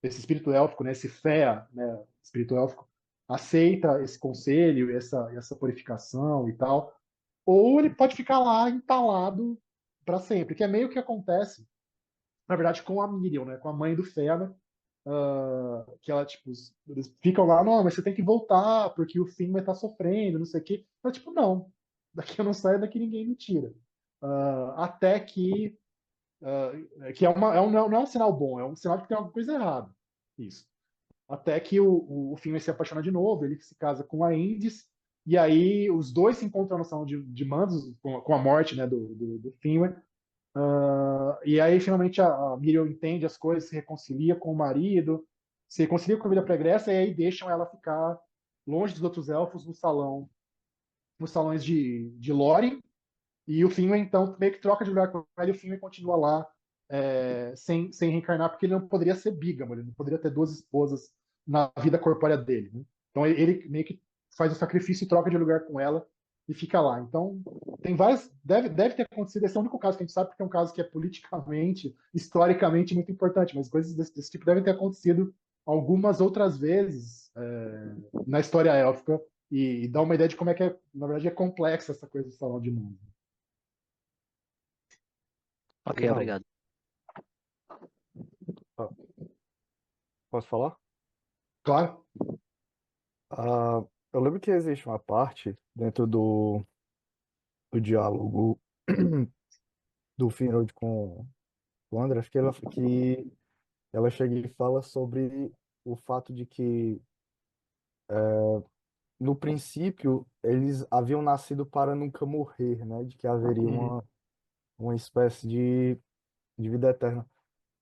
esse espírito élfico, né, esse Fea, né, espírito élfico, aceita esse conselho, essa purificação e tal, ou ele pode ficar lá entalado para sempre, que é meio que acontece, na verdade, com a Miriam, né, com a mãe do Fea, que ela, tipo, eles ficam lá, não, mas você tem que voltar, porque o Finn vai estar sofrendo, não sei o quê. Ela, tipo, não, daqui eu não saio, daqui ninguém me tira. Até que não é um sinal bom, é um sinal de que tem alguma coisa errada. Isso. Até que o Finn vai se apaixonar de novo, ele se casa com a Indis, e aí os dois se encontram na Salão de Mandos, com a morte, né, do Finwë. E aí, finalmente, a Miriam entende as coisas, se reconcilia com o marido, se reconcilia com a vida pregressa, e aí deixam ela ficar longe dos outros elfos no salão, nos salões de Lórien, e o Finwë, então, meio que troca de lugar com ela, e o Finwë continua lá sem reencarnar, porque ele não poderia ser bígamo, ele não poderia ter duas esposas na vida corpórea dele, né? Então, ele meio que faz o sacrifício e troca de lugar com ela e fica lá. Então, tem várias. Deve ter acontecido. Esse é o único caso que a gente sabe, porque é um caso que é politicamente, historicamente muito importante, mas coisas desse tipo devem ter acontecido algumas outras vezes na história élfica e dá uma ideia de como é que na verdade, é complexa essa coisa do Salão de Mundo. Ok, Reinaldo, obrigado. ah, posso falar? Claro. Ah, eu lembro que existe uma parte dentro do diálogo do Finrod com o André, acho que ela chega e fala sobre o fato de que no princípio, eles haviam nascido para nunca morrer, né? De que haveria Uhum. uma espécie de vida eterna.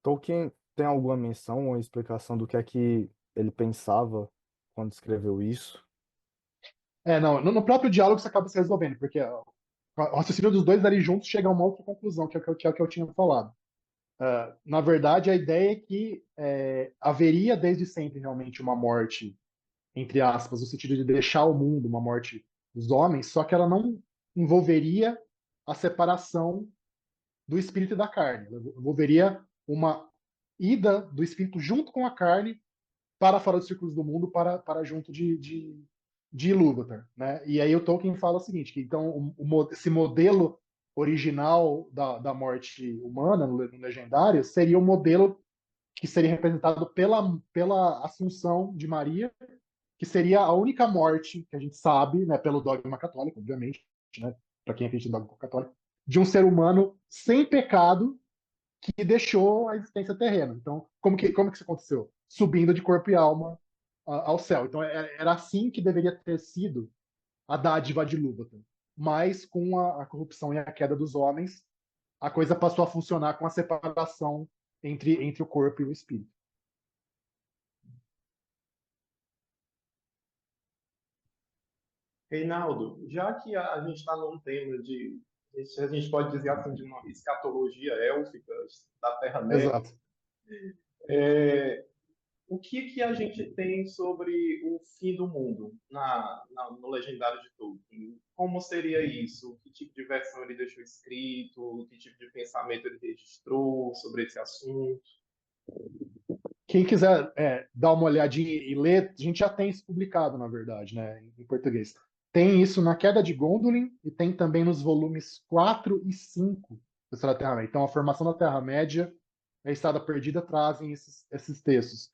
Tolkien tem alguma menção ou explicação do que é que ele pensava quando escreveu isso? Não, no próprio diálogo você acaba se resolvendo, porque ó, o raciocínio dos dois ali juntos chega a uma outra conclusão, que é o que eu tinha falado. Na verdade, a ideia é que haveria desde sempre realmente uma morte, entre aspas, no sentido de deixar o mundo, uma morte dos homens, só que ela não envolveria a separação do espírito e da carne. Ela envolveria uma ida do espírito junto com a carne para fora dos círculos do mundo, para junto de Ilúvatar, né? E aí o Tolkien fala o seguinte, que então esse modelo original da morte humana no Legendário seria o modelo que seria representado pela Assunção de Maria, que seria a única morte que a gente sabe, né, pelo dogma católico, obviamente, né, para quem acredita no dogma católico, de um ser humano sem pecado que deixou a existência terrena. Então, como que isso aconteceu? Subindo de corpo e alma ao céu. Então, era assim que deveria ter sido a dádiva de Ilúvatar. Mas, com a corrupção e a queda dos homens, a coisa passou a funcionar com a separação entre o corpo e o espírito. Reinaldo, já que a gente está num tema de, a gente pode dizer assim, de uma escatologia élfica da Terra-média, Exato. o que a gente tem sobre o fim do mundo no Legendário de Tolkien? Como seria isso? Que tipo de versão ele deixou escrito? Que tipo de pensamento ele registrou sobre esse assunto? Quem quiser dar uma olhadinha e ler, a gente já tem isso publicado, na verdade, né, em português. Tem isso na Queda de Gondolin e tem também nos volumes 4 e 5 da História da Terra-média. Então, a formação da Terra-média e a Estrada Perdida trazem esses textos.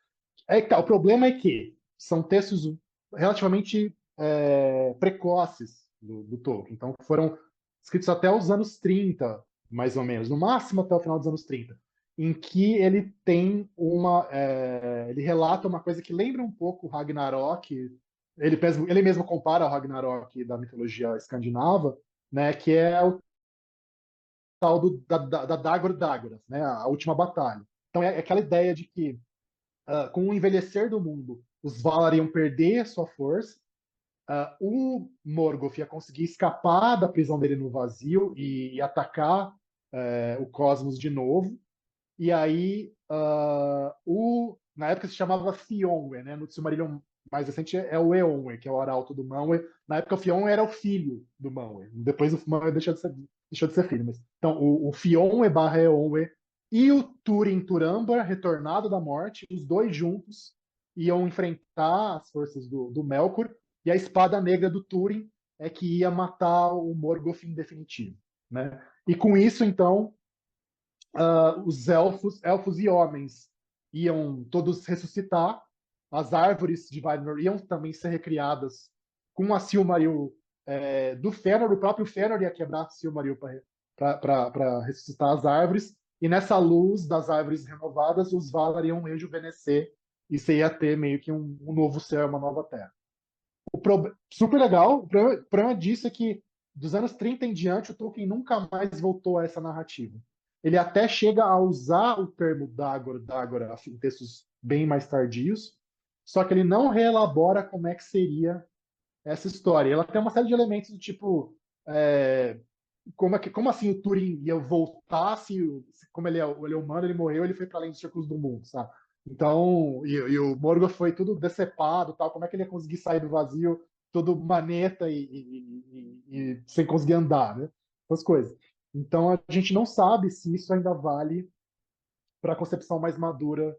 Que tá, o problema é que são textos relativamente precoces do Tolkien. Então, foram escritos até os anos 30, mais ou menos, no máximo até o final dos anos 30, em que ele tem ele relata uma coisa que lembra um pouco o Ragnarok. Ele mesmo compara o Ragnarok da mitologia escandinava, né, que é o tal da Dagor Dagoras, né, a última batalha. Então é aquela ideia de que com o envelhecer do mundo, os Valar iam perder sua força, o Morgoth ia conseguir escapar da prisão dele no vazio e atacar o cosmos de novo. E aí, na época se chamava Fionwe, né? No Silmarillion mais recente é o Eonwe, que é o arauto do Manwë. Na época o Fionwe era o filho do Manwë. Depois o Manwë deixou de ser filho. Então, o Fionwe barra Eonwe e o Túrin Turambar, retornado da morte, os dois juntos iam enfrentar as forças do Melkor, e a espada negra do Túrin é que ia matar o Morgoth em definitivo, né? E com isso, então, os elfos e homens iam todos ressuscitar, as árvores de Valinor iam também ser recriadas com a Silmaril do Fëanor, o próprio Fëanor ia quebrar a Silmaril para ressuscitar as árvores, e nessa luz das árvores renovadas, os Valar iam rejuvenescer, e você ia ter meio que um novo céu, uma nova terra. Super legal, o problema disso é que dos anos 30 em diante, o Tolkien nunca mais voltou a essa narrativa. Ele até chega a usar o termo Dagor assim, em textos bem mais tardios, só que ele não reelabora como é que seria essa história. Ela tem uma série de elementos do tipo como assim o Turing ia voltar como ele é humano, ele morreu, ele foi para além dos círculos do mundo, sabe? Então, e o Morgoth foi tudo decepado, tal, como é que ele ia conseguir sair do vazio todo maneta e sem conseguir andar, né? Essas coisas. Então, a gente não sabe se isso ainda vale para a concepção mais madura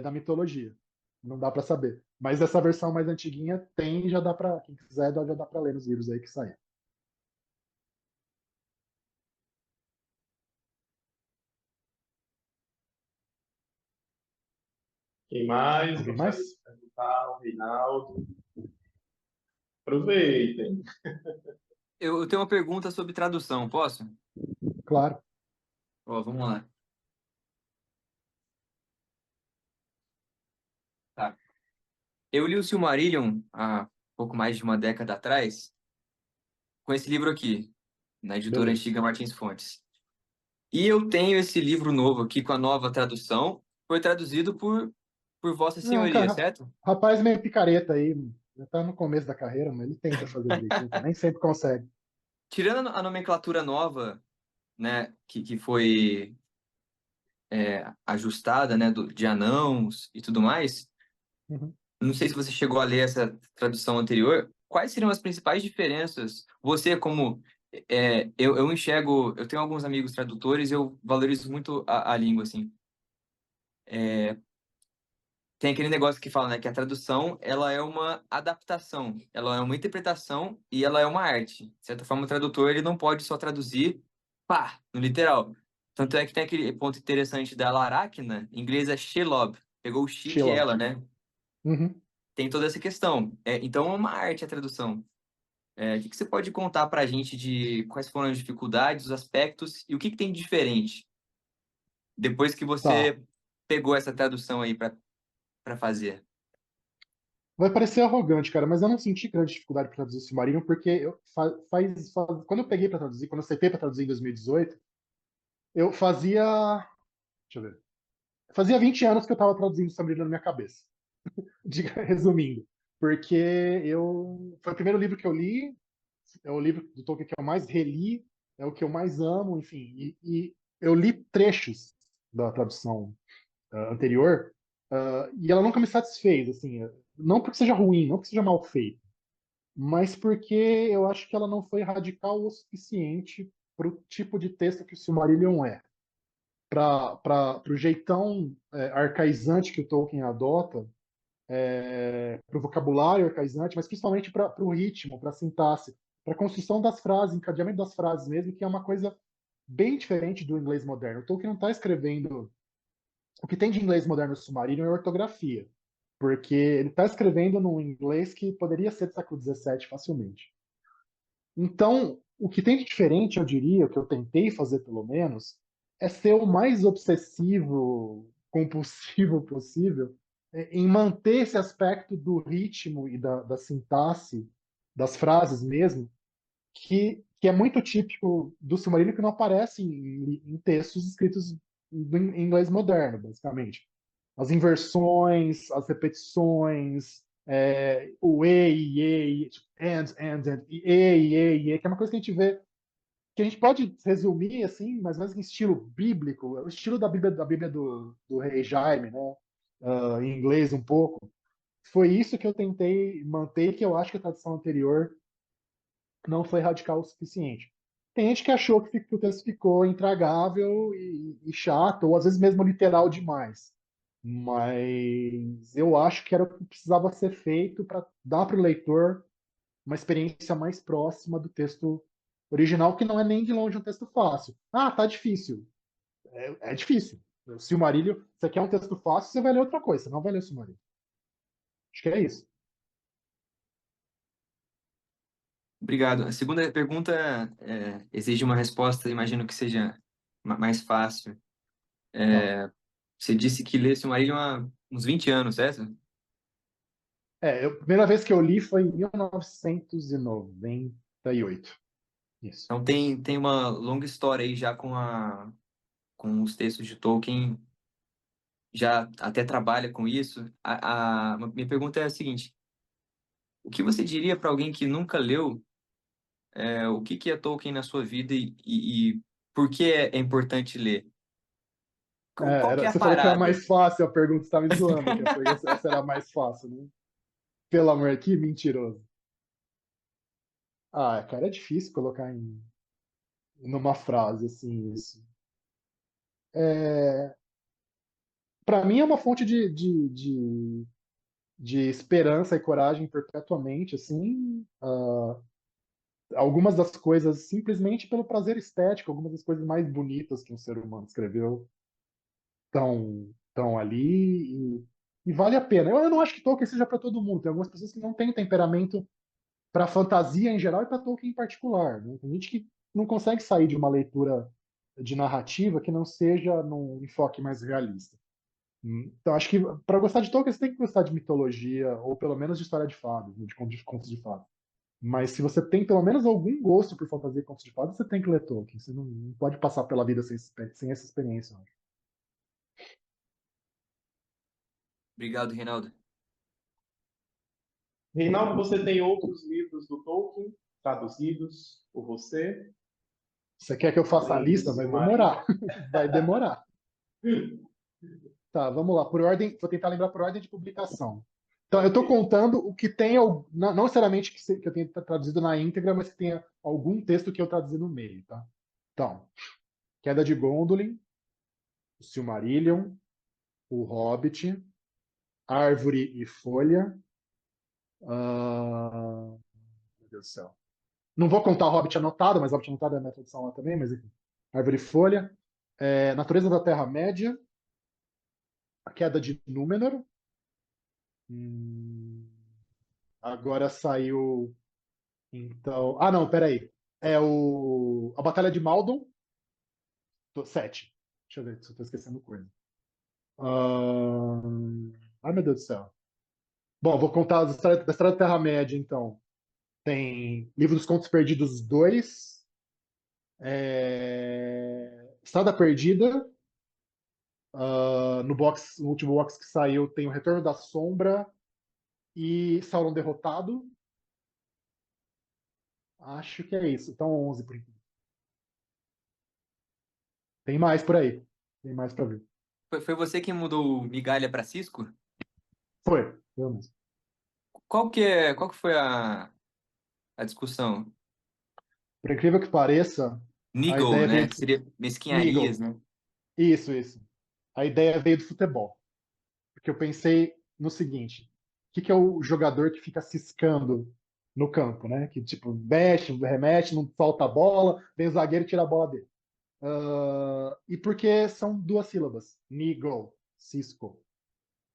da mitologia. Não dá para saber. Mas essa versão mais antiguinha tem, já dá para, quem quiser, já dá para ler nos livros aí que saem. Quem mais Alguém gostaria mais? de perguntar? O Reinaldo. Aproveitem. Eu tenho uma pergunta sobre tradução, posso? Claro. Ó, vamos lá. Tá. Eu li o Silmarillion há pouco mais de uma década atrás, com esse livro aqui, na editora Beleza. antiga Martins Fontes. E eu tenho esse livro novo aqui com a nova tradução, foi traduzido por Vossa É um Senhoria, cara, certo? rapaz meio picareta aí, já tá no começo da carreira, mas ele tenta fazer direitinho, nem sempre consegue. Tirando a nomenclatura nova, né, que foi ajustada, né, de anãos e tudo mais, Uhum. não sei se você chegou a ler essa tradução anterior. Quais seriam as principais diferenças? Você, como eu enxergo, eu tenho alguns amigos tradutores, eu valorizo muito a língua, assim. Tem aquele negócio que fala, né, que a tradução, ela é uma adaptação, ela é uma interpretação e ela é uma arte. De certa forma, o tradutor, ele não pode só traduzir, pá, no literal. Tanto é que tem aquele ponto interessante da Laracna, em inglês é Shelob, pegou o she que é Sheila. ela, né? Uhum. Tem toda essa questão. Então, é uma arte a tradução. O que que você pode contar para a gente de quais foram as dificuldades, os aspectos e o que tem de diferente depois que Tá. você pegou essa tradução aí para fazer? Vai parecer arrogante, cara, mas eu não senti grande dificuldade para traduzir Silmarillion, porque quando eu peguei para traduzir, quando eu sentei para traduzir em 2018, eu fazia, deixa eu ver, fazia 20 anos que eu estava traduzindo Silmarillion na minha cabeça, resumindo, porque foi o primeiro livro que eu li, é o livro do Tolkien que eu mais reli, é o que eu mais amo, enfim, e eu li trechos da tradução anterior, e ela nunca me satisfez, assim, não porque seja ruim, não porque seja mal feito, mas porque eu acho que ela não foi radical o suficiente para o tipo de texto que o Silmarillion é. Para o jeitão arcaizante que o Tolkien adota, para o vocabulário arcaizante, mas principalmente para o ritmo, para a sintaxe, para a construção das frases, encadeamento das frases mesmo, que é uma coisa bem diferente do inglês moderno. O Tolkien não está escrevendo. O que tem de inglês moderno no Silmarillion é ortografia, porque ele está escrevendo num inglês que poderia ser do século XVII facilmente. Então, o que tem de diferente, eu diria, o que eu tentei fazer pelo menos, é ser o mais obsessivo, compulsivo possível em manter esse aspecto do ritmo e da sintaxe, das frases mesmo, que é muito típico do Silmarillion, que não aparece em textos escritos em inglês moderno, basicamente. As inversões, as repetições, o e, tipo, e, que é uma coisa que a gente vê, que a gente pode resumir assim, mas mais em estilo bíblico, o estilo da Bíblia do rei Jaime, né? Em inglês um pouco. Foi isso que eu tentei manter, que eu acho que a tradução anterior não foi radical o suficiente. Tem gente que achou que o texto ficou intragável e chato, ou às vezes mesmo literal demais. Mas eu acho que era o que precisava ser feito para dar para o leitor uma experiência mais próxima do texto original, que não é nem de longe um texto fácil. Ah, tá difícil. É difícil. O Silmarillion, você quer um texto fácil, você vai ler outra coisa, você não vai ler o Silmarillion. Acho que é isso. Obrigado. A segunda pergunta exige uma resposta, imagino que seja mais fácil. Tá. Você disse que lê Silmarillion há uns 20 anos, certo? A primeira vez que eu li foi em 1998. Isso. Então tem uma longa história aí já com os textos de Tolkien, já até trabalha com isso. Minha pergunta é a seguinte: o que você diria para alguém que nunca leu, o que é Tolkien na sua vida e por que é importante ler? Qual que é a Você falou que era parada? mais fácil a pergunta, você estava me zoando, que essa era mais fácil, né? Pelo amor, que mentiroso. Ah, cara, é difícil colocar numa frase assim isso. Para mim é uma fonte de esperança e coragem perpetuamente, assim. Algumas das coisas simplesmente pelo prazer estético, algumas das coisas mais bonitas que um ser humano escreveu estão ali e vale a pena. Eu não acho que Tolkien seja para todo mundo. Tem algumas pessoas que não têm temperamento para fantasia em geral e para Tolkien em particular, né? Tem gente que não consegue sair de uma leitura de narrativa que não seja num enfoque mais realista. Então, acho que para gostar de Tolkien, você tem que gostar de mitologia, ou pelo menos de história de fadas, né, de contos de fadas. Mas se você tem pelo menos algum gosto por fantasia e contos de fadas, você tem que ler Tolkien. Você não pode passar pela vida sem essa experiência, eu acho. Obrigado, Reinaldo. Reinaldo, você tem outros livros do Tolkien traduzidos por você, Você quer que eu faça a além do lista? Vai Silmarillion? demorar. Vai demorar. Tá, vamos lá. Por ordem, vou tentar lembrar por ordem de publicação. Então, eu estou contando o que tem, não necessariamente que eu tenha traduzido na íntegra, mas que tenha algum texto que eu traduzi no meio, tá? Então, Queda de Gondolin, o Silmarillion, o Hobbit, Árvore e Folha. Meu Deus do céu. Não vou contar o Hobbit anotado, mas o Hobbit anotado é a minha tradução lá também, mas enfim. Árvore e Folha. Natureza da Terra-média, A Queda de Númenor. Hum, agora saiu. Então. Ah, não, peraí. A Batalha de Maldon. Sete. Deixa eu ver se eu tô esquecendo coisa. Ai, meu Deus do céu. Bom, vou contar da História da Terra-média, então. Tem Livro dos Contos Perdidos 2, Estrada Perdida, no último box que saiu tem O Retorno da Sombra e Sauron Derrotado. Acho que é isso. Então 11 por enquanto. Tem mais por aí. Tem mais pra ver. Foi você que mudou o Migalha para Cisco? Foi. Eu mesmo. Qual que foi a discussão? Por incrível que pareça, a Niggle, ideia veio né? do Que seria mesquinharias, Nigel. né? Isso. A ideia veio do futebol. Porque eu pensei no seguinte: o que é o jogador que fica ciscando no campo, né? Que tipo, mexe, remete, não solta a bola, vem o zagueiro e tira a bola dele. E porque são duas sílabas, Nigel, Cisco.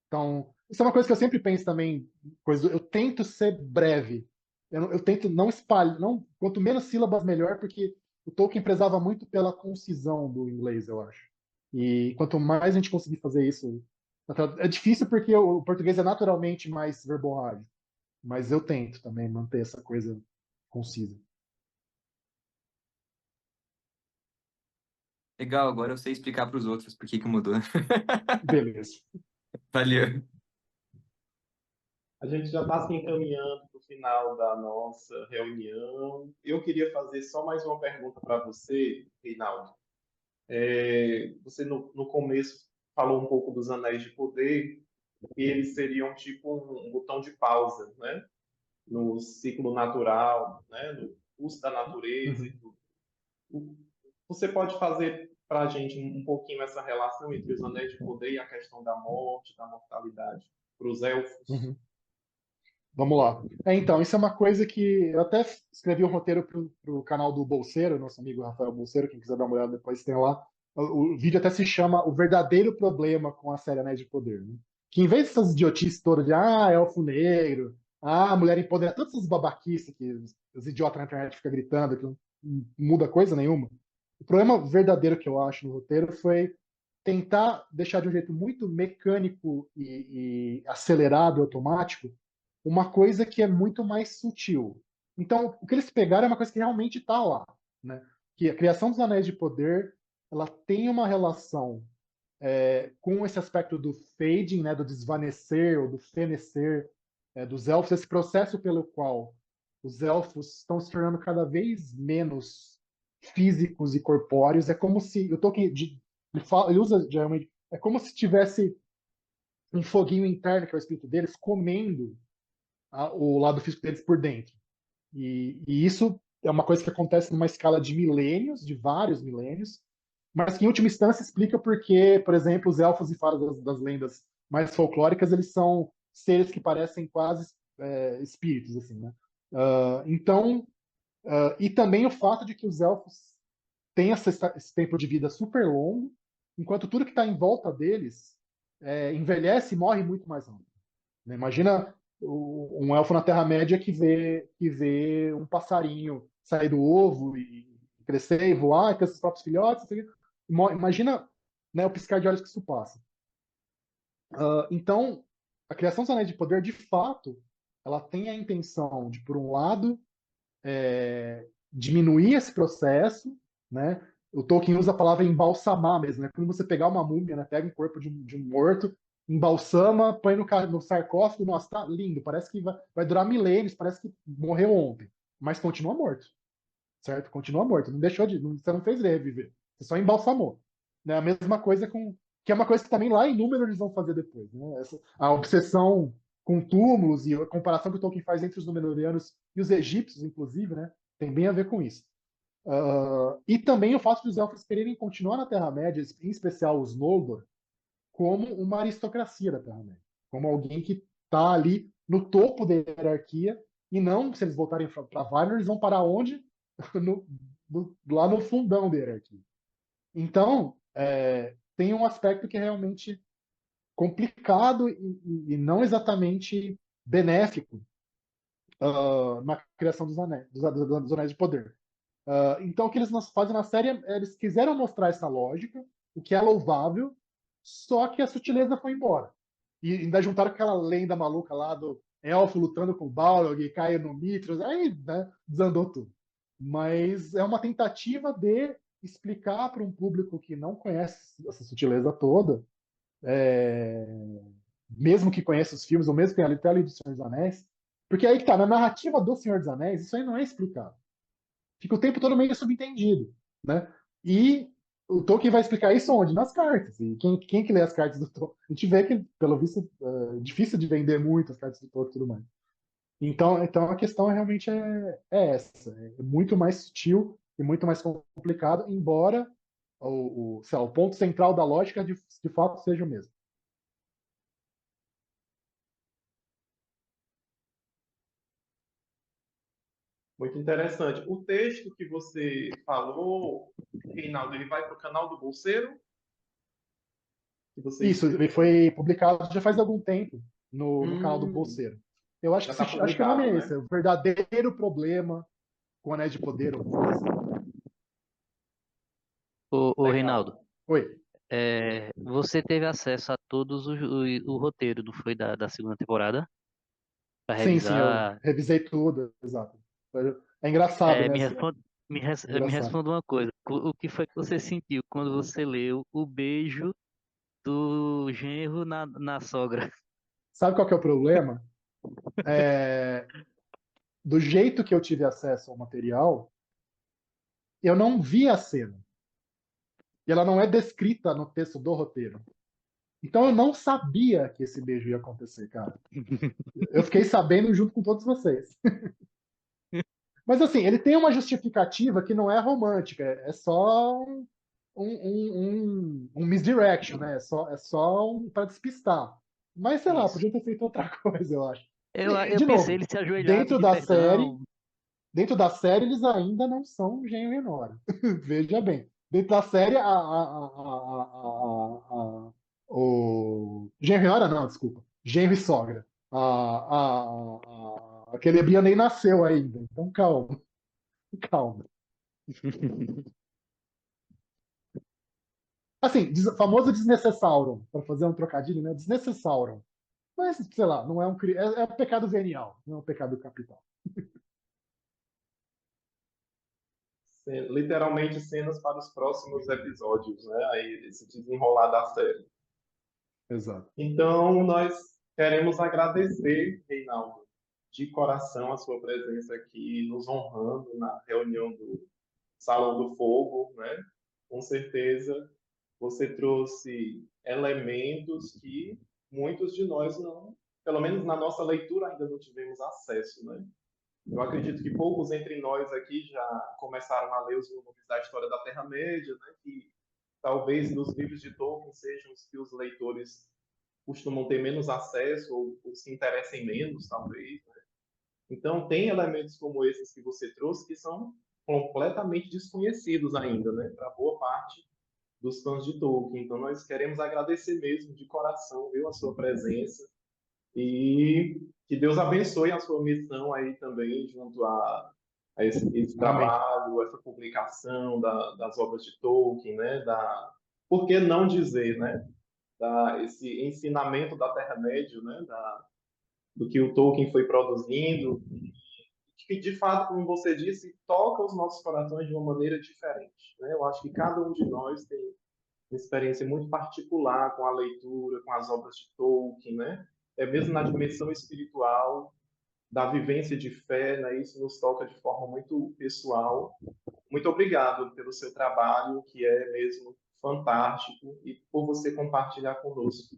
Então, isso é uma coisa que eu sempre penso também. Eu tento ser breve. Eu tento não espalhar. Não, quanto menos sílabas, melhor, porque o Tolkien prezava muito pela concisão do inglês, eu acho. E quanto mais a gente conseguir fazer isso. É difícil porque o português é naturalmente mais verborrágico. Mas eu tento também manter essa coisa concisa. Legal, agora eu sei explicar para os outros por que que mudou. Beleza. Valeu. A gente já está se encaminhando para o final da nossa reunião. Eu queria fazer só mais uma pergunta para você, Reinaldo. Você, no começo, falou um pouco dos Anéis de Poder, e eles seriam tipo um botão de pausa, né? No ciclo natural, né? No curso da natureza e Uhum. tudo. Você pode fazer para a gente um pouquinho essa relação entre os Anéis de Poder e a questão da morte, da mortalidade, para os elfos? Uhum. Vamos lá. Então, isso é uma coisa que eu até escrevi um roteiro para o canal do Bolseiro, nosso amigo Rafael Bolseiro, quem quiser dar uma olhada depois tem lá. O vídeo até se chama O Verdadeiro Problema com a série Anéis de Poder, né? Que em vez dessas idiotices todas de elfo negro, mulher empoderada, todas essas babaquices que os idiotas na internet ficam gritando, que não muda coisa nenhuma. O problema verdadeiro que eu acho no roteiro foi tentar deixar de um jeito muito mecânico e acelerado e automático uma coisa que é muito mais sutil. Então, o que eles pegaram é uma coisa que realmente está lá, né? Que a criação dos Anéis de Poder, ela tem uma relação com esse aspecto do fading, né, do desvanecer ou do fenecer dos elfos, esse processo pelo qual os elfos estão se tornando cada vez menos físicos e corpóreos. É como se, eu tô ele usa geralmente, é como se tivesse um foguinho interno, que é o espírito deles, comendo o lado físico deles por dentro. E isso é uma coisa que acontece numa escala de milênios, de vários milênios, mas que em última instância explica porque, por exemplo, os elfos e fadas das lendas mais folclóricas, eles são seres que parecem quase espíritos, assim, né? Então, e também o fato de que os elfos têm esse tempo de vida super longo, enquanto tudo que está em volta deles envelhece e morre muito mais rápido, né? Imagina um elfo na Terra-média que vê um passarinho sair do ovo e crescer e voar, e ter seus próprios filhotes. Imagina, né, o piscar de olhos que isso passa. Então, a criação dos Anéis de Poder, de fato, ela tem a intenção de, por um lado, diminuir esse processo, né? O Tolkien usa a palavra embalsamar mesmo, né? Quando você pegar uma múmia, né? Pega um corpo de um morto, embalsama, põe no sarcófago, nossa, tá lindo, parece que vai durar milênios, parece que morreu ontem, mas continua morto, certo? Continua morto, não deixou você não fez ele reviver, você só embalsamou, né? A mesma coisa que é uma coisa que também lá em Númenor eles vão fazer depois, né? A obsessão com túmulos e a comparação que o Tolkien faz entre os Númenóreanos e os egípcios, inclusive, né? Tem bem a ver com isso. E também o fato de os elfos quererem continuar na Terra-média, em especial os Noldor, como uma aristocracia da Terra-média, como alguém que está ali no topo da hierarquia, e não, se eles voltarem para Valinor, eles vão parar onde? No, lá no fundão da hierarquia. Então, tem um aspecto que é realmente complicado e não exatamente benéfico na criação dos anéis, dos anéis de poder. Então, o que eles fazem na série, eles quiseram mostrar essa lógica, o que é louvável, só que a sutileza foi embora. E ainda juntaram aquela lenda maluca lá do elfo lutando com o Balrog e cai no Mithril, aí, né, desandou tudo. Mas é uma tentativa de explicar para um público que não conhece essa sutileza toda, é, mesmo que conheça os filmes, ou mesmo que tenha até lido O Senhor dos Anéis, porque aí que tá, na narrativa do Senhor dos Anéis, isso aí não é explicado. Fica o tempo todo meio subentendido, né? E o Tolkien vai explicar isso onde? Nas cartas. E quem que lê as cartas do Tolkien? A gente vê que, pelo visto, é difícil de vender muito as cartas do Tolkien e tudo mais. Então a questão realmente é essa. É muito mais sutil e muito mais complicado, embora sei lá, o ponto central da lógica de fato seja o mesmo. Muito interessante. O texto que você falou, Reinaldo, ele vai para o canal do Bolseiro, que você Isso, ele escreveu? foi publicado já faz algum tempo no canal do Hum, Bolseiro. Eu acho já que, está acho que o nome publicado, é né? esse, é o verdadeiro problema com Anéis de Poder, alguma coisa assim. Ô, Reinaldo, Legal. Oi. você teve acesso a todos o roteiro, não foi da segunda temporada? Para Sim, eu revisar. revisei tudo, exato. É engraçado, É, né? me responde, me Engraçado. responda uma coisa. O que foi que você sentiu quando você leu o beijo do genro na sogra? Sabe qual que é o problema? É, do jeito que eu tive acesso ao material, eu não vi a cena. E ela não é descrita no texto do roteiro. Então eu não sabia que esse beijo ia acontecer, cara. Eu fiquei sabendo junto com todos vocês. Mas assim, ele tem uma justificativa que não é romântica, é só um misdirection, né? É só para despistar. Mas sei lá, Isso. podia ter feito outra coisa, eu acho. E, Eu de pensei novo, ele se ajoelhar, dentro pedir da série, perdão. dentro da série eles ainda não são genro e nora. Veja bem. Dentro da série, o genro e nora, não, desculpa. Genro e sogra. A Celebriana nem nasceu ainda. Então calma, calma. Assim, famoso desnecessauron, para fazer um trocadilho, né? Desnecessauron. Mas, sei lá, não é é um pecado venial, não é um pecado capital. Literalmente cenas para os próximos episódios, né? Aí esse desenrolar da série. Exato. Então, nós queremos agradecer, Reinaldo, de coração a sua presença aqui, nos honrando na reunião do Salão do Fogo, né? Com certeza você trouxe elementos que muitos de nós não, pelo menos na nossa leitura, ainda não tivemos acesso, né? Eu acredito que poucos entre nós aqui já começaram a ler os volumes da história da Terra-média, né? Que talvez nos livros de Tolkien sejam os que os leitores costumam ter menos acesso ou se interessem menos, talvez. Né? Então, tem elementos como esses que você trouxe que são completamente desconhecidos ainda, né, para boa parte dos fãs de Tolkien. Então, nós queremos agradecer mesmo, de coração, viu, a sua presença e que Deus abençoe a sua missão aí também, junto a esse Amém. trabalho, essa publicação das obras de Tolkien, né, por que não dizer, né? esse ensinamento da Terra-média, né, do que o Tolkien foi produzindo, que de fato, como você disse, toca os nossos corações de uma maneira diferente, né? Eu acho que cada um de nós tem uma experiência muito particular com a leitura, com as obras de Tolkien, né? É mesmo na dimensão espiritual, da vivência de fé, né? Isso nos toca de forma muito pessoal. Muito obrigado pelo seu trabalho, que é mesmo fantástico, e por você compartilhar conosco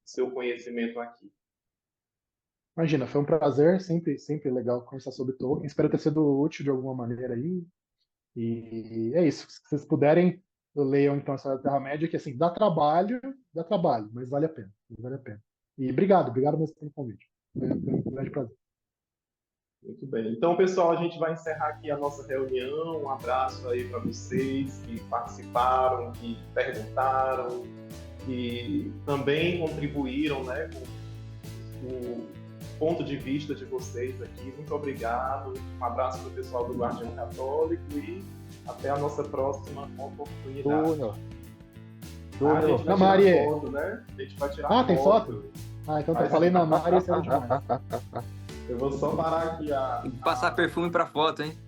seu conhecimento aqui. Imagina, foi um prazer, sempre legal conversar sobre Tolkien. Espero ter sido útil de alguma maneira aí. E é isso. Se vocês puderem, leiam então a História da Terra-média, que assim, dá trabalho, mas vale a pena. Vale a pena. E obrigado mesmo pelo convite. Foi um grande prazer. Muito bem. Então, pessoal, a gente vai encerrar aqui a nossa reunião. Um abraço aí para vocês que participaram, que perguntaram, que também contribuíram, né, com o ponto de vista de vocês aqui. Muito obrigado. Um abraço para o pessoal do Guardião Católico e até a nossa próxima oportunidade. Túnel. A gente vai Mari. tirar foto, né? A gente vai tirar Tem foto? Então tá. Falei na Mari, esse era demais. Eu vou só parar aqui Tem que passar perfume pra foto, hein?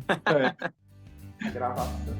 a gravação.